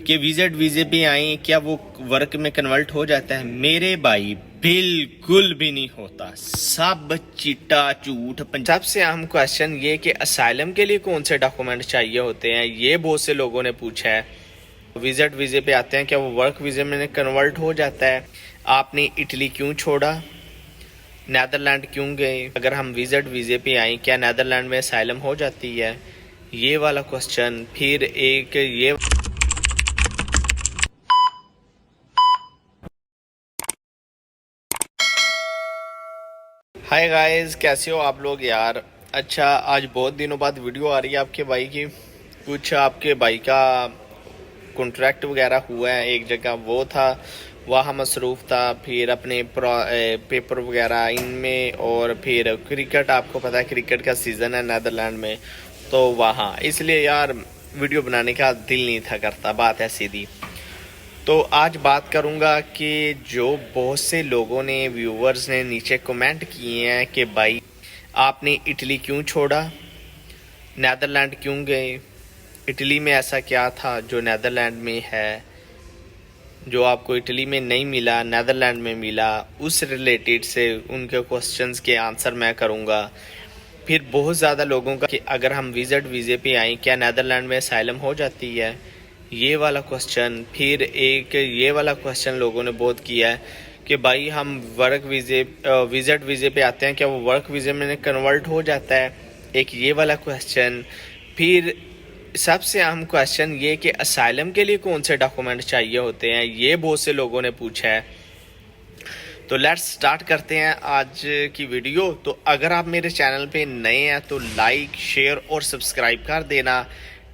कि विजिट वीजे पे आए क्या वो वर्क में कन्वर्ट हो जाता है? मेरे भाई बिल्कुल भी नहीं होता, सब चिट्टा झूठ। पंजाब से अहम क्वेश्चन ये कि असाइलम के लिए कौन से डॉक्यूमेंट चाहिए होते हैं, ये बहुत से लोगों ने पूछा है। विजिट वीजे पे आते हैं क्या वो वर्क वीजे में कन्वर्ट हो जाता है? आपने इटली क्यों छोड़ा, नैदरलैंड क्यों गए? अगर हम विजिट वीजे पे आए क्या नैदरलैंड में असाइलम हो जाती है? ये वाला क्वेश्चन। फिर एक ये हाय गाइस, कैसे हो आप लोग यार? अच्छा, आज बहुत दिनों बाद वीडियो आ रही है आपके भाई की। कुछ आपके भाई का कॉन्ट्रैक्ट वगैरह हुआ है एक जगह, वो था वहाँ मसरूफ़ था, फिर अपने पेपर वगैरह इनमें, और फिर क्रिकेट, आपको पता है क्रिकेट का सीज़न है नैदरलैंड में, तो वहाँ इसलिए यार वीडियो बनाने का दिल नहीं था करता, बात है सीधी। तो आज बात करूंगा कि जो बहुत से लोगों ने, व्यूवर्स ने नीचे कमेंट किए हैं कि भाई आपने इटली क्यों छोड़ा, नैदरलैंड क्यों गए, इटली में ऐसा क्या था जो नैदरलैंड में है, जो आपको इटली में नहीं मिला नैदरलैंड में मिला, उस रिलेटेड से उनके क्वेश्चंस के आंसर मैं करूंगा। फिर बहुत ज़्यादा लोगों का कि अगर हम विजिट वीज़े पे आए क्या नैदरलैंड में असाइलम हो जाती है, ये वाला क्वेश्चन। फिर एक ये वाला क्वेश्चन लोगों ने बहुत किया है कि भाई हम वर्क वीज़े विजिट वीज़े पे आते हैं क्या वो वर्क वीज़े में कन्वर्ट हो जाता है, एक ये वाला क्वेश्चन। फिर सबसे अहम क्वेश्चन ये कि असाइलम के लिए कौन से डॉक्यूमेंट चाहिए होते हैं, ये बहुत से लोगों ने पूछा है। तो लेट्स स्टार्ट करते हैं आज की वीडियो। तो अगर आप मेरे चैनल पे नए हैं तो लाइक, शेयर और सब्सक्राइब कर देना,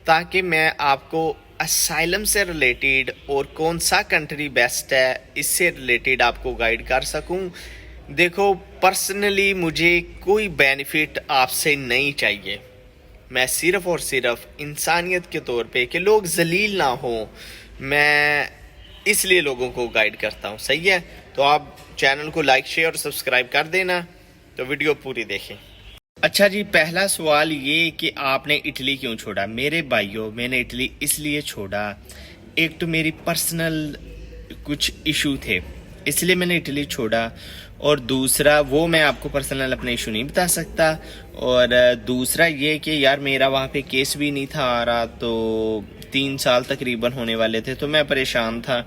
ताकि मैं आपको असाइलम से रिलेटेड और कौन सा कंट्री बेस्ट है इससे रिलेटेड आपको गाइड कर सकूं। देखो, पर्सनली मुझे कोई बेनिफिट आपसे नहीं चाहिए, मैं सिर्फ और सिर्फ इंसानियत के तौर पे कि लोग जलील ना हो, मैं इसलिए लोगों को गाइड करता हूँ। सही है, तो आप चैनल को लाइक, शेयर और सब्सक्राइब कर देना। तो वीडियो पूरी देखें। अच्छा जी, पहला सवाल ये कि आपने इटली क्यों छोड़ा? मेरे भाइयों, मैंने इटली इसलिए छोड़ा, एक तो मेरी पर्सनल कुछ इशू थे इसलिए मैंने इटली छोड़ा, और दूसरा वो मैं आपको पर्सनल अपने इशू नहीं बता सकता, और दूसरा ये कि यार मेरा वहाँ पे केस भी नहीं था आ रहा, तो 3 साल तकरीबन होने वाले थे, तो मैं परेशान था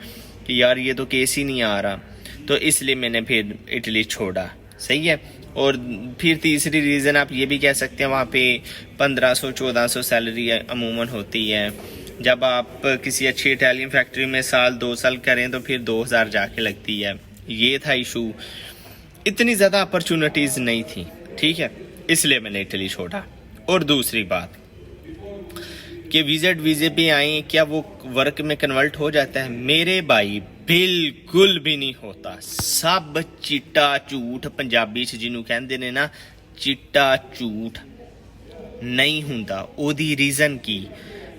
कि यार ये तो केस ही नहीं आ रहा, तो इसलिए मैंने फिर इटली छोड़ा। सही है। और फिर तीसरी रीज़न आप ये भी कह सकते हैं, वहाँ पे 1500-1400 सैलरी अमूमन होती है। जब आप किसी अच्छी इटालियन फैक्ट्री में 1-2 साल करें तो फिर 2000 जाके लगती है, ये था इशू। इतनी ज़्यादा अपॉर्चुनिटीज़ नहीं थी, ठीक है, इसलिए मैंने इटली छोड़ा। और दूसरी बात कि विजिट वीजे पे आए क्या वो वर्क में कन्वर्ट हो जाता है? मेरे भाई बिल्कुल भी नहीं होता, सब चिट्टा झूठ। पंजाबी च जिन्हों कहते ने ना चिट्टा झूठ नहीं हुंदा। ओदी रीज़न की,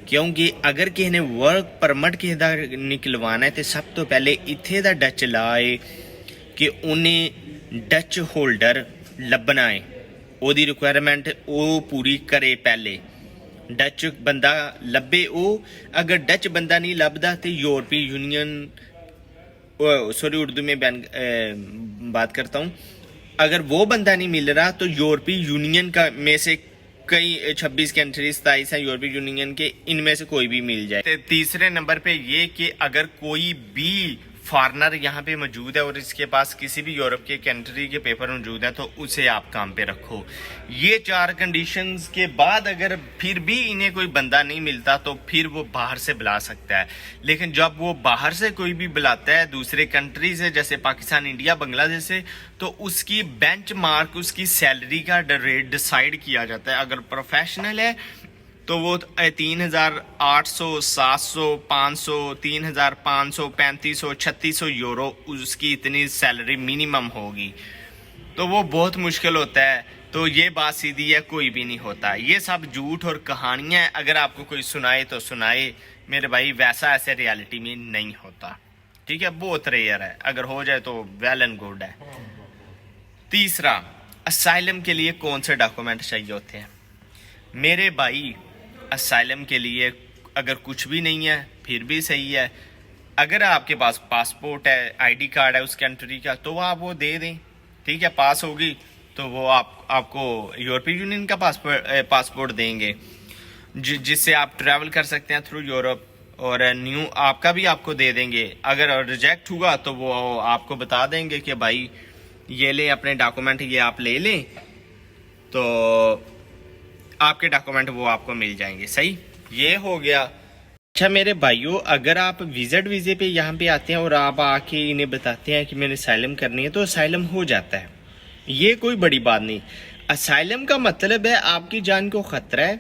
क्योंकि अगर किसी ने वर्क परमिट किसी दा निकलवाना है तो सब तो पहले इत्थे दा डच लाए कि उन्हें डच होल्डर लब्भना है, ओदी रिक्वायरमेंट वो पूरी करे पहले, डच बंदा लब्भे वो। अगर डच बंदा नहीं लभदा तो यूरोपीय यूनियन, सॉरी उर्दू में बात करता हूँ, अगर वो बंदा नहीं मिल रहा तो यूरोपीय यूनियन का में से कई 26 कंट्रीज 27 हैं यूरोपीय यूनियन के, इनमें से कोई भी मिल जाए। तीसरे नंबर पे ये कि अगर कोई भी फॉरनर यहाँ पे मौजूद है और इसके पास किसी भी यूरोप के कंट्री के पेपर मौजूद हैं तो उसे आप काम पे रखो। ये 4 कंडीशंस के बाद अगर फिर भी इन्हें कोई बंदा नहीं मिलता तो फिर वो बाहर से बुला सकता है। लेकिन जब वो बाहर से कोई भी बुलाता है दूसरे कंट्री से, जैसे पाकिस्तान, इंडिया, बांग्लादेश से, तो उसकी बेंचमार्क, उसकी सैलरी का रेट डिसाइड किया जाता है। अगर प्रोफेशनल है तो वो 3800, 700, 500, 3500, 3500, 3600 यूरो उसकी इतनी सैलरी मिनिमम होगी, तो वो बहुत मुश्किल होता है। तो ये बात सीधी है, कोई भी नहीं होता, ये सब झूठ और कहानियां हैं। अगर आपको कोई सुनाए तो सुनाए मेरे भाई, वैसा ऐसे रियलिटी में नहीं होता, ठीक है, बहुत रेयर है। अगर हो जाए तो वेल एंड गुड है। तीसरा, असाइलम के लिए कौन से डॉक्यूमेंट चाहिए होते हैं? मेरे भाई, असाइलम के लिए अगर कुछ भी नहीं है फिर भी सही है। अगर आपके पास पासपोर्ट है, आईडी कार्ड है उस कंट्री का, तो आप वो दे दें, ठीक है। पास होगी तो वो आपको यूरोपीय यूनियन का पासपोर्ट देंगे, जिससे आप ट्रैवल कर सकते हैं थ्रू यूरोप, और न्यू आपका भी आपको दे देंगे। अगर रिजेक्ट हुआ तो वो आपको बता देंगे कि भाई ये ले अपने डॉक्यूमेंट, ये आप ले लें, तो आपके डॉक्यूमेंट वो आपको मिल जाएंगे। सही, ये हो गया। अच्छा मेरे भाइयों, अगर आप विजिट वीजे पे यहाँ पे आते हैं और आप आके इन्हें बताते हैं कि मैंने असाइलम करनी है, तो असाइलम हो जाता है, ये कोई बड़ी बात नहीं। असाइलम का मतलब है आपकी जान को खतरा है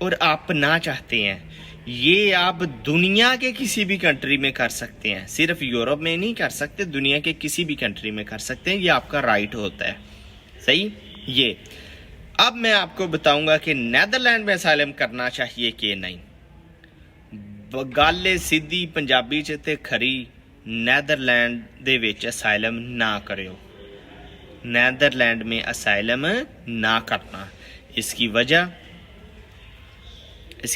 और आप ना चाहते हैं। ये आप दुनिया के किसी भी कंट्री में कर सकते हैं, सिर्फ यूरोप में नहीं कर सकते, दुनिया के किसी भी कंट्री में कर सकते हैं, ये आपका राइट होता है। सही, ये अब मैं आपको बताऊंगा कि नैदरलैंड में असाइलम करना चाहिए कि नहीं। गल सीधी पंजाबी च ते खरी, नैदरलैंड दे विच असाइलम ना करो, नैदरलैंड में असाइलम ना करना। इसकी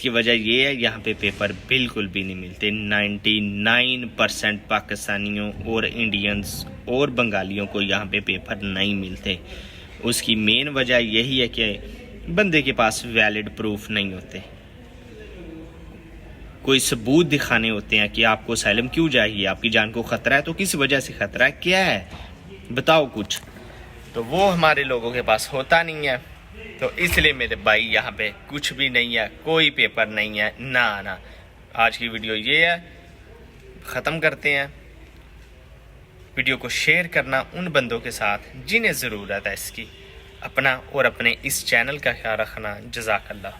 वजह ये है, यहाँ पे पेपर बिल्कुल भी नहीं मिलते। 99% पाकिस्तानियों और इंडियंस और बंगालियों को यहाँ पे पेपर नहीं मिलते। उसकी मेन वजह यही है कि बंदे के पास वैलिड प्रूफ नहीं होते, कोई सबूत दिखाने होते हैं कि आपको असाइलम क्यों चाहिए, आपकी जान को खतरा है, तो किस वजह से खतरा है, क्या है, बताओ कुछ। तो वो हमारे लोगों के पास होता नहीं है, तो इसलिए मेरे भाई यहाँ पे कुछ भी नहीं है, कोई पेपर नहीं है ना। आज की वीडियो ये है, ख़त्म करते हैं। वीडियो को शेयर करना उन बंदों के साथ जिन्हें ज़रूरत है इसकी। अपना और अपने इस चैनल का ख्याल रखना। जज़ाकल्लाह।